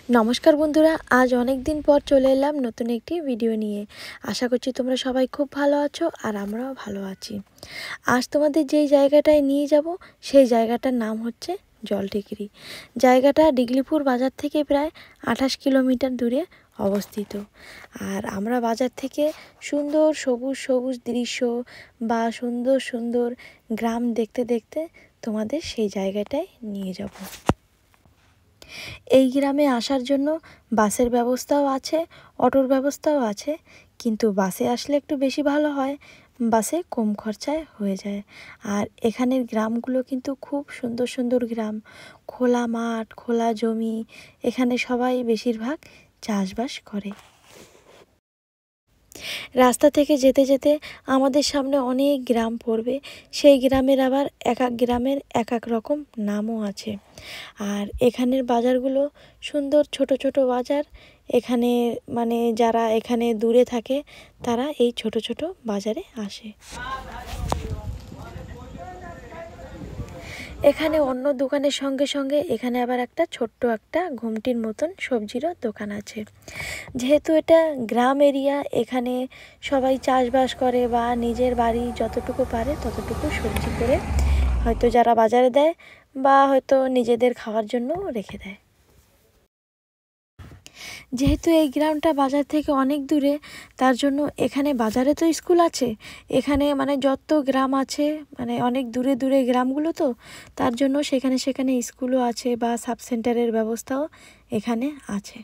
নমস্কার বন্ধুরা, আজ অনেক দিন পর চলে এলাম নতুন একটি ভিডিও নিয়ে। আশা করছি তোমরা সবাই খুব ভালো আছো আর আমরাও ভালো আছি। আজ তোমাদের যেই জায়গাটায় নিয়ে যাব সেই জায়গাটার নাম হচ্ছে জলটিকিরি। জায়গাটা ডিগলিপুর বাজার থেকে প্রায় 28 কিলোমিটার দূরে অবস্থিত। আর আমরা বাজার থেকে সুন্দর সবুজ সবুজ দৃশ্য বা সুন্দর সুন্দর গ্রাম দেখতে দেখতে তোমাদের সেই জায়গাটায় নিয়ে যাব। এই গ্রামে আসার জন্য বাসের ব্যবস্থাও আছে, অটোর ব্যবস্থাও আছে, কিন্তু বাসে আসলে একটু বেশি ভালো হয়, বাসে কম খরচায় হয়ে যায়। আর এখানের গ্রামগুলো কিন্তু খুব সুন্দর সুন্দর গ্রাম, খোলা মাঠ, খোলা জমি, এখানে সবাই বেশিরভাগ চাষবাস করে। রাস্তা থেকে যেতে যেতে আমাদের সামনে অনেক গ্রাম পড়বে, সেই গ্রামের আবার এক এক গ্রামের এক এক রকম নামও আছে। আর এখানের বাজারগুলো সুন্দর ছোট ছোট বাজার। এখানে যারা এখানে দূরে থাকে তারা এই ছোট ছোট বাজারে আসে। এখানে অন্য দোকানের সঙ্গে সঙ্গে এখানে আবার একটা ছোট্ট একটা ঘুমটির মতন সবজিরও দোকান আছে। যেহেতু এটা গ্রাম এরিয়া, এখানে সবাই চাষবাস করে বা নিজের বাড়ি যতটুকু পারে ততটুকু সবজি করে হয়তো যারা বাজারে দেয় বা হয়তো নিজেদের খাওয়ার জন্য রেখে দেয়। যেহেতু এই গ্রামটা বাজার থেকে অনেক দূরে, তার জন্য এখানে বাজারে তো স্কুল আছে, এখানে যত গ্রাম আছে অনেক দূরে দূরে গ্রামগুলো, তো তার জন্য সেখানে সেখানে স্কুলও আছে বা সাব সেন্টারের ব্যবস্থাও এখানে আছে।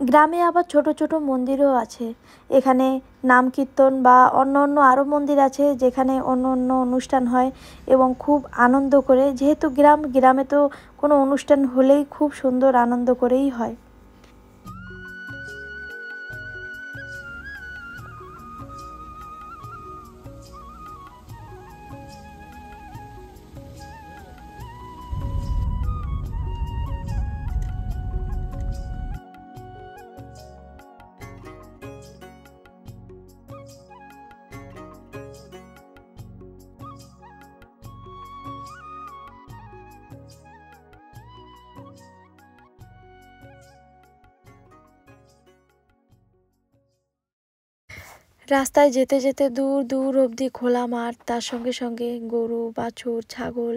গ্রামে আবার ছোট ছোট মন্দিরও আছে। এখানে নাম কীর্তন বা অন্য অন্য আরও মন্দির আছে যেখানে অন্য অন্য অনুষ্ঠান হয় এবং খুব আনন্দ করে। যেহেতু গ্রামে তো কোনো অনুষ্ঠান হলেই খুব সুন্দর আনন্দ করেই হয়। রাস্তায় যেতে যেতে দূর দূর অবধি খোলা মাঠ, তার সঙ্গে সঙ্গে গরু, বাছুর, ছাগল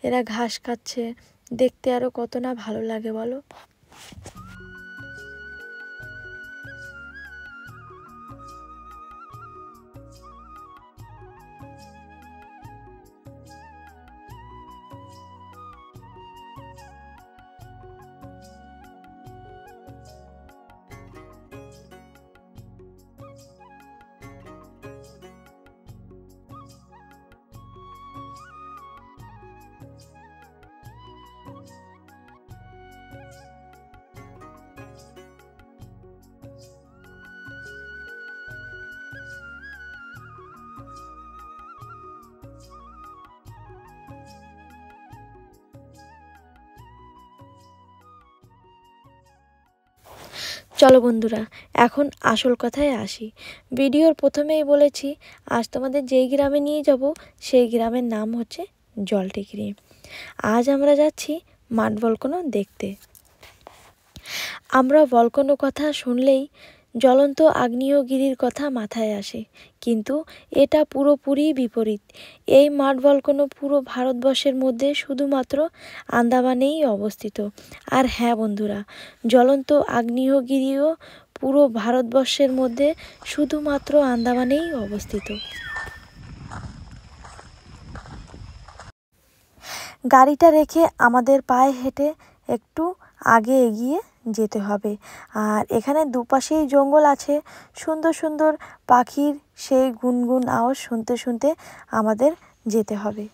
এরা ঘাস খাচ্ছে, দেখতে আরও কত না ভালো লাগে বলো। চলো বন্ধুরা, এখন আসল কথায় আসি। ভিডিওর প্রথমেই বলেছি আজ তোমাদের যেই গ্রামে নিয়ে যাব সেই গ্রামের নাম হচ্ছে জলটিকিরি। আজ আমরা যাচ্ছি মাঠ ভলকানো দেখতে। আমরা ভলকানো কথা শুনলেই জ্বলন্ত আগ্নেয়গিরির কথা মাথায় আসে, কিন্তু এটা পুরোপুরি বিপরীত। এই মাঠ ভলকানো পুরো ভারতবর্ষের মধ্যে শুধুমাত্র আন্দামানেই অবস্থিত। আর হ্যাঁ বন্ধুরা, জ্বলন্ত আগ্নেয়গিরিও পুরো ভারতবর্ষের মধ্যে শুধুমাত্র আন্দামানেই অবস্থিত। গাড়িটা রেখে আমাদের পায়ে হেঁটে একটু আগে এগিয়ে যেতে হবে। আর এখানে দুপাশেই জঙ্গল আছে, সুন্দর সুন্দর পাখির সেই গুনগুন আওয়াজ শুনতে শুনতে আমাদের যেতে হবে।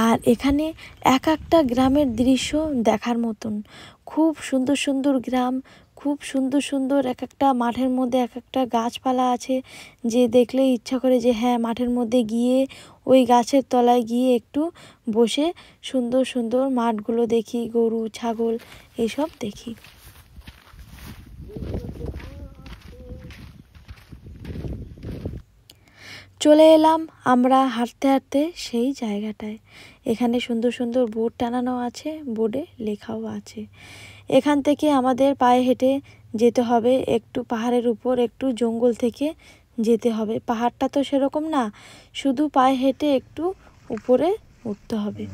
আর এখানে এক একটা গ্রামের দৃশ্য দেখার মতন, খুব সুন্দর সুন্দর গ্রাম, খুব সুন্দর সুন্দর এক একটা মাঠের মধ্যে এক একটা গাছপালা আছে, যে দেখলেই ইচ্ছা করে যে হ্যাঁ মাঠের মধ্যে গিয়ে ওই গাছের তলায় গিয়ে একটু বসে সুন্দর সুন্দর মাঠগুলো দেখি, গরু ছাগল এইসব দেখি। চলে এলাম আমরা হাঁটতে হাঁটতে সেই জায়গাটায়। এখানে সুন্দর সুন্দর বোর্ড টানানো আছে, বোর্ডে লেখাও আছে। এখান থেকে আমাদের পায়ে হেঁটে যেতে হবে একটু পাহাড়ের উপর, একটু জঙ্গল থেকে যেতে হবে। পাহাড়টা তো সেরকম না, শুধু পায়ে হেঁটে একটু উপরে উঠতে হবে।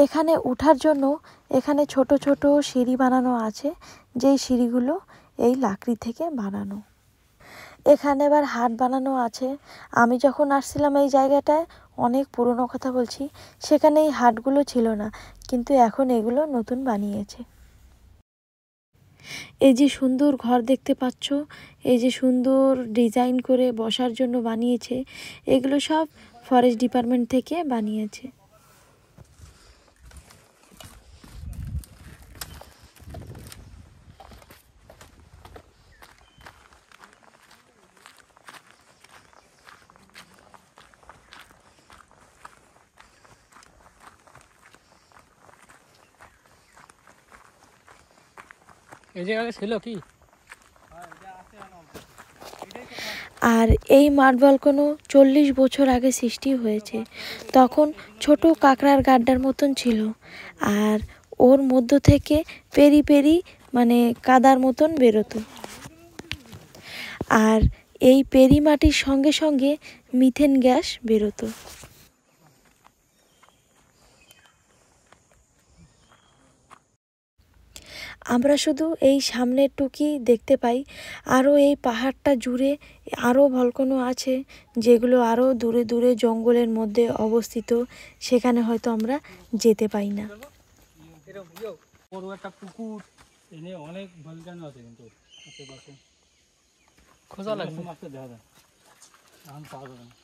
এখানে ওঠার জন্য এখানে ছোট ছোট সিঁড়ি বানানো আছে, যেই সিঁড়িগুলো এই লাকড়ি থেকে বানানো। এখানে আবার হাট বানানো আছে। আমি যখন আসছিলাম এই জায়গাটায়, অনেক পুরনো কথা বলছি, সেখানে এই হাটগুলো ছিল না, কিন্তু এখন এগুলো নতুন বানিয়েছে। এই যে সুন্দর ঘর দেখতে পাচ্ছ, এই যে সুন্দর ডিজাইন করে বসার জন্য বানিয়েছে, এগুলো সব ফরেস্ট ডিপার্টমেন্ট থেকে বানিয়েছে। আর এই মাঠ বালকনো 40 বছর আগে সৃষ্টি হয়েছে। তখন ছোট কাঁকড়ার গাড্ডার মতন ছিল, আর ওর মধ্য থেকে পেরি পেরি মানে কাদার মতন বেরোতো। আর এই পেরি মাটির সঙ্গে সঙ্গে মিথেন গ্যাস বেরোতো। আমরা শুধু এই সামনের টুকি দেখতে পাই, আরও এই পাহাড়টা জুড়ে আরও ভলকনো আছে, যেগুলো আরও দূরে দূরে জঙ্গলের মধ্যে অবস্থিত, সেখানে হয়তো আমরা যেতে পাই না। বড় একটা পুকুর, এনে অনেক ভলকানো আছে, কিন্তু আশেপাশে খোঁজা লাগবে, মাছটা দেখা যায় এখন পাওয়া যাবে না,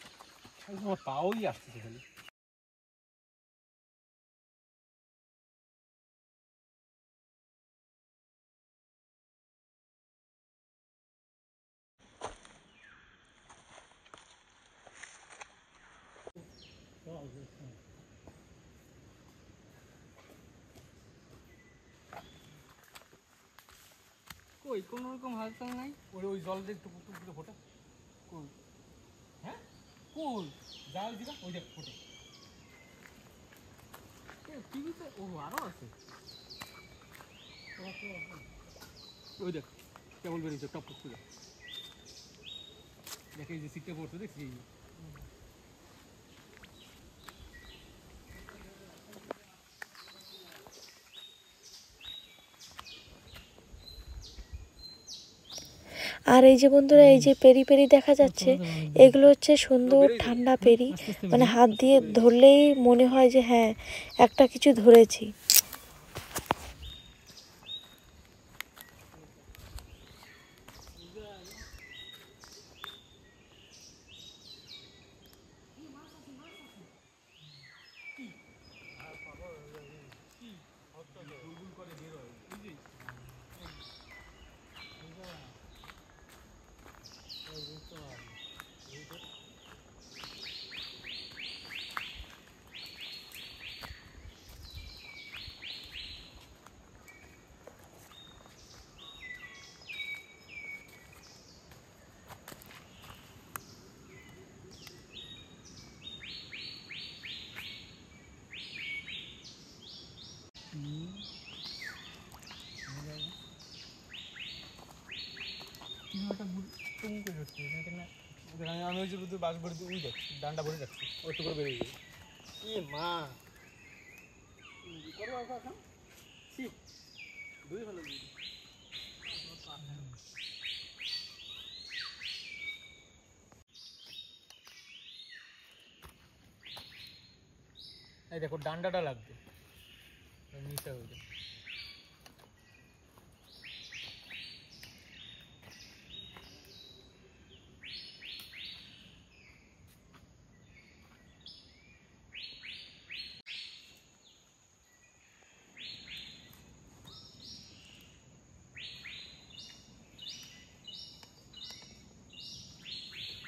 আমার পাওই আসতেছে খালি। কই কোন রকম হালচাল নাই, ওই ওই জল দিয়ে টুকু টুকু করে ফোটে। কই হ্যাঁ কই জাল দিবা, ওই দেখ ফোটে টিভিতে, ও আরো আছে, ওই দেখ কেবল বেরিয়েছে টপ টপ করে, দেখে যে সিটটা পড়ছে দেখছি। আর এই যে বন্ধুরা, এই যে পেরি পেরি দেখা যাচ্ছে, এগুলো হচ্ছে সুন্দর ঠান্ডা পেরি, মানে হাত দিয়ে ধরলেই মনে হয় যে হ্যাঁ একটা কিছু ধরেছি। আমি ওই যে বাস ভরে ওই দেখ ডান্ডা ভরে রাখছি, ওই তো করে বেরিয়ে যাবে। এ মা দুই হলো দুই। এই দেখো ডান্ডাটা লাগবে নিচে হয়ে যায়।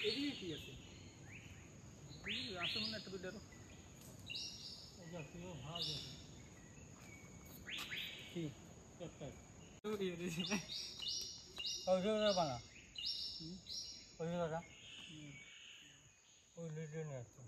এদিকে কি আছে? আছে মনে একটা দুইটারও ভাগ আছে কি একটা ওই বানা ওই দাদা ওই লিডে নিয়ে আসছে।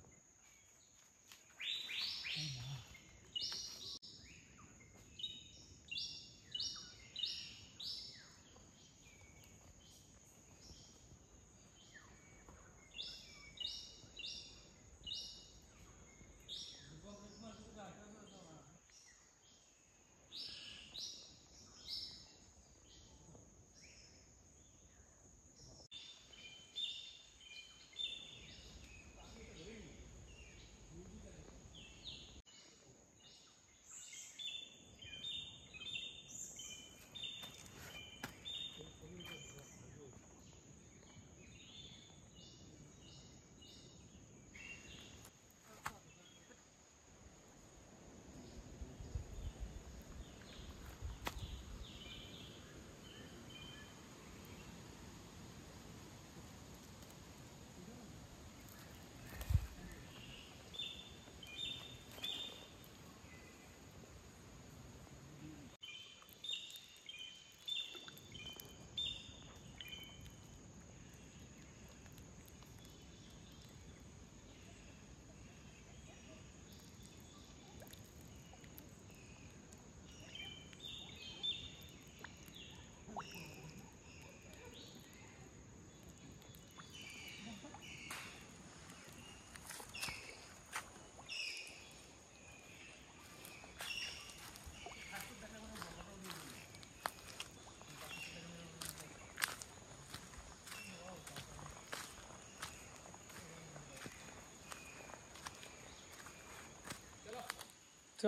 চ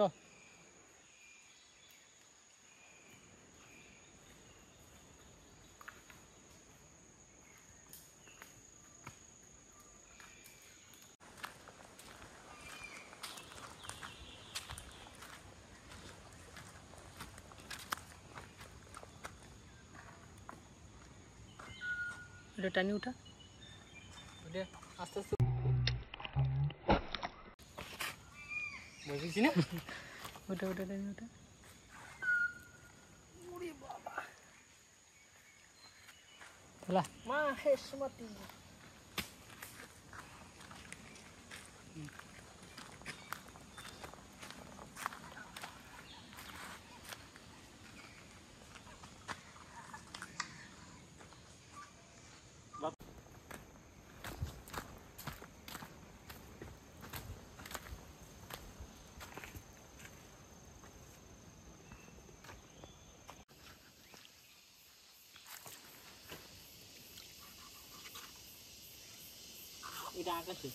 এটা টানি উঠা ওটা আস্তে আস্তে বুঝেছি না ওটা ওটা টানি ওটা ওরে বাবা চলা মা হেসমতি এটা আকাশে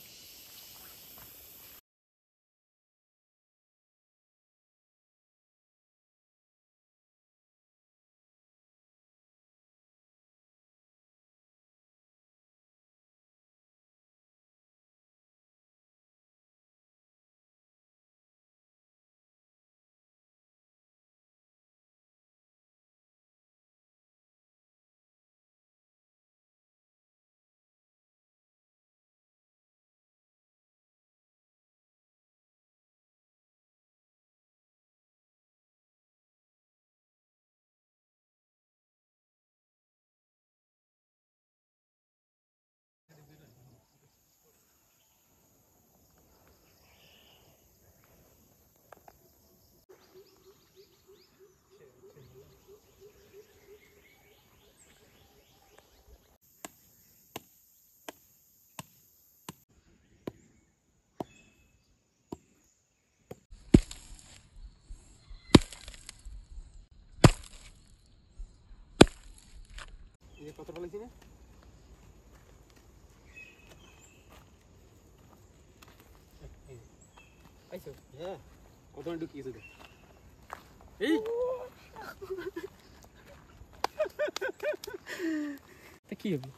কত বলেছি না আইছো হ্যাঁ কত ঢুকিয়েছে এই তা কি হবে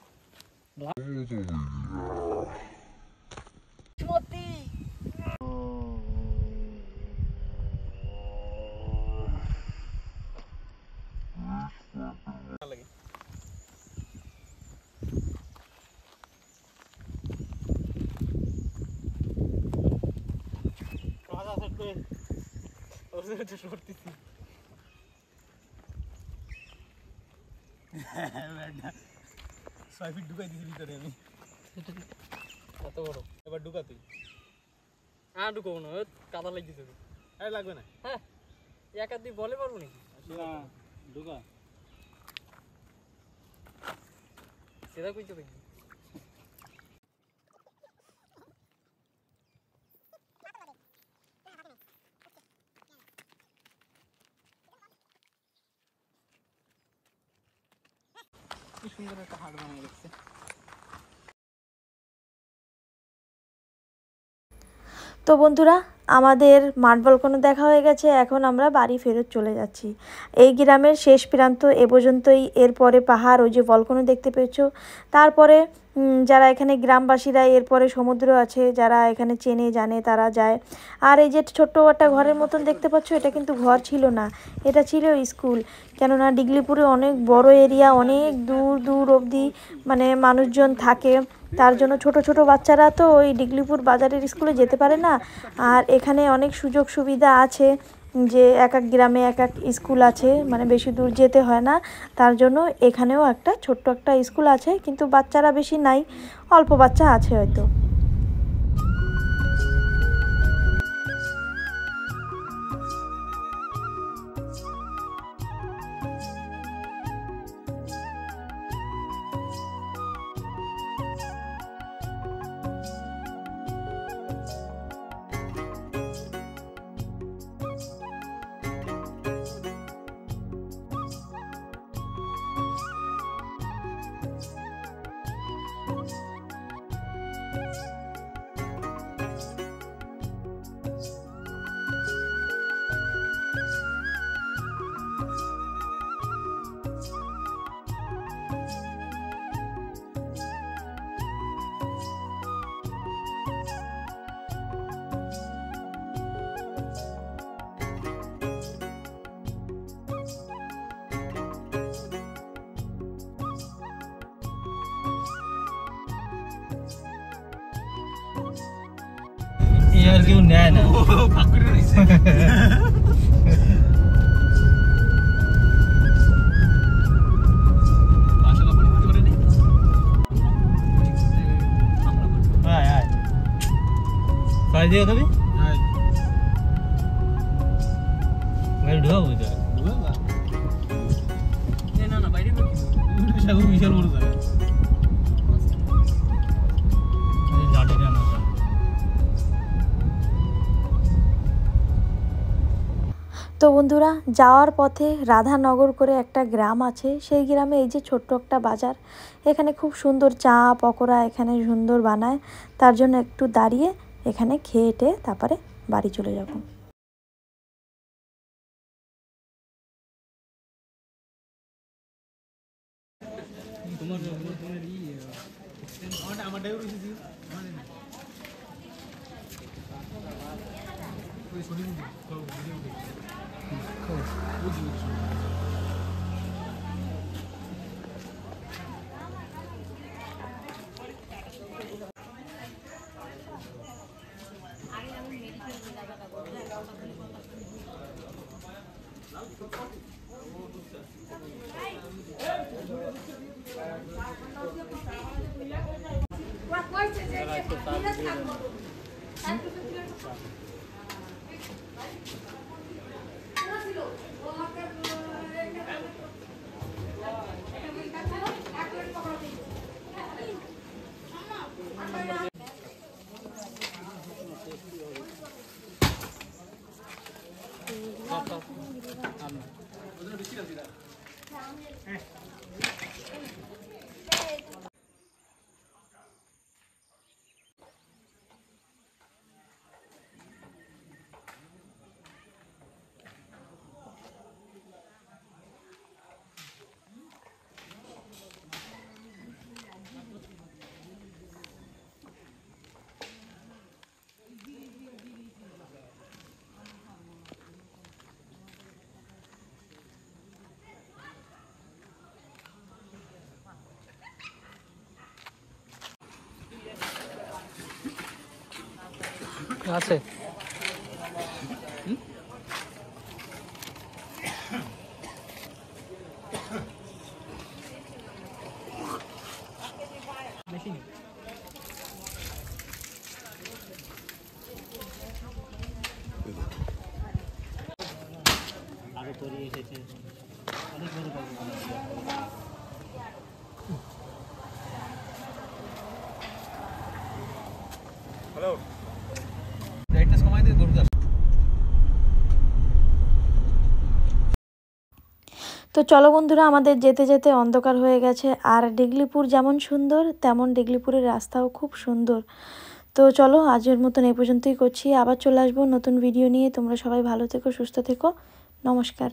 ঢুকাই দিছি ভিতরে আমি কত বড় এবার ঢুকা তুই হ্যাঁ ঢুকাবো না কাদা লাগিয়েছে লাগবে না হ্যাঁ এক আধ বলে পারবো নাকি না ঢুকা সেটা কইতে দেখি কি সুন্দর একটা হাট বানিয়ে রেখেছে তো বন্ধুরা আমাদের মাঠ বলকনো দেখা হয়ে গেছে, এখন আমরা বাড়ি ফেরত চলে যাচ্ছি। এই গ্রামের শেষ প্রান্ত এ পর্যন্তই, এরপরে পাহাড়, ওই যে বলকনো দেখতে পেয়েছো, তারপরে যারা এখানে গ্রামবাসীরা, এরপরে সমুদ্র আছে, যারা এখানে চেনে জানে তারা যায়। আর এই যে ছোট্ট একটা ঘরের মতন দেখতে পাচ্ছ, এটা কিন্তু ঘর ছিল না, এটা ছিল স্কুল। কেননা ডিগলিপুরে অনেক বড় এরিয়া, অনেক দূর দূর অবধি মানে মানুষজন থাকে, তার জন্য ছোট ছোট বাচ্চারা তো ওই ডিগলিপুর বাজারের স্কুলে যেতে পারে না। আর এখানে অনেক সুযোগ সুবিধা আছে, যে এক এক গ্রামে এক এক স্কুল আছে, মানে বেশি দূর যেতে হয় না, তার জন্য এখানেও একটা ছোট্ট একটা স্কুল আছে, কিন্তু বাচ্চারা বেশি নাই, অল্প বাচ্চা আছে হয়তো। আর কেউ নেয় না দিয়ে খাবি গাড়ি ঢুকাবো না না বাইরে বিশাল বড় জায়গা তো বন্ধুরা, যাওয়ার পথে রাধানগর করে একটা গ্রাম আছে, সেই গ্রামে এই যে ছোট্ট একটা বাজার, এখানে খুব সুন্দর চা পকোড়া এখানে সুন্দর বানায়, তার জন্য একটু দাঁড়িয়ে এখানে খেয়ে তারপরে বাড়ি চলে যাব। আছে বেশি নেই। আরো তৈরি এসেছে অনেক বড় বড়। হ্যালো লাইটটা সময় দিয়ে দৌড়। তো চলো বন্ধুরা, আমাদের যেতে যেতে অন্ধকার হয়ে গেছে। আর ডিগলিপুর যেমন সুন্দর, তেমন ডিগলিপুরের রাস্তাও খুব সুন্দর। তো চলো, আজকের মতন এই পর্যন্তই করছি। আবার চলে আসবো নতুন ভিডিও নিয়ে। তোমরা সবাই ভালো থেকো, সুস্থ থেকো। নমস্কার।